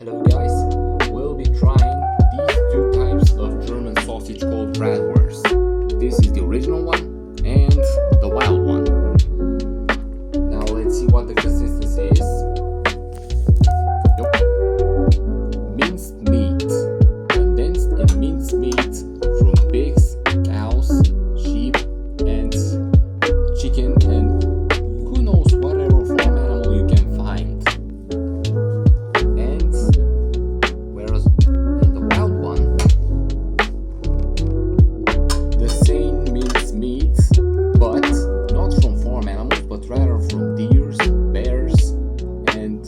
Hello guys, we'll be trying these two types of German sausage called Bratwurst. This is the original one and the wild one. Now let's see what the consistency is. Minced meat, condensed in minced meat from pigs, cows, sheep and chicken and who knows whatever farm animal you can find. Rather from deers, bears, and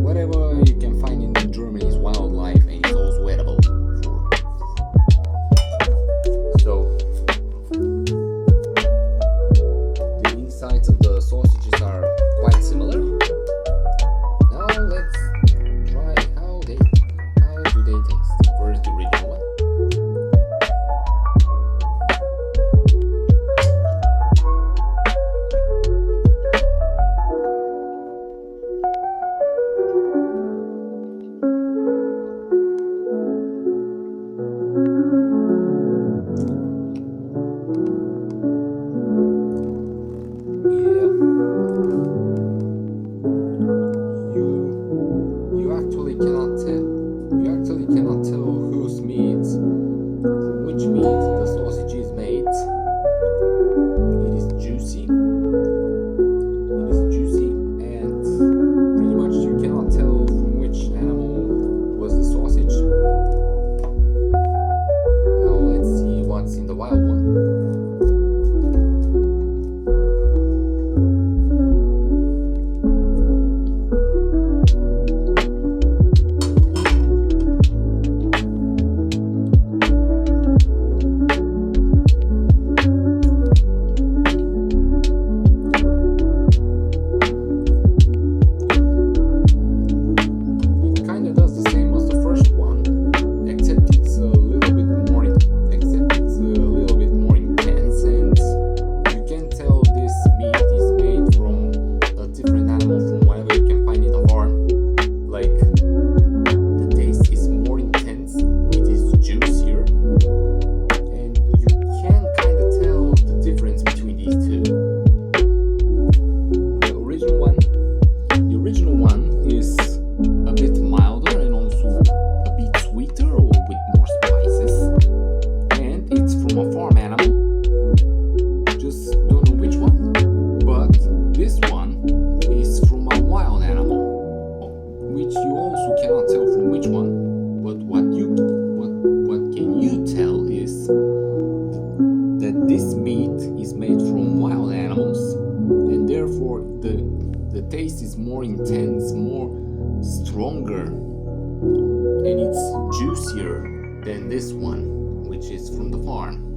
whatever you can find in Germany's wildlife, and it's also edible. So, the insides of the sausages are quite similar. Now let's try how do they taste. First, the original one. You actually cannot tell whose meat, from which meat the sausage is made. It is juicy. And pretty much you cannot tell from which animal was the sausage. Now let's see what's in the wild one. You also cannot tell from which one, but what can you tell is that this meat is made from wild animals, and therefore the taste is more intense, more stronger, and it's juicier than this one, which is from the farm.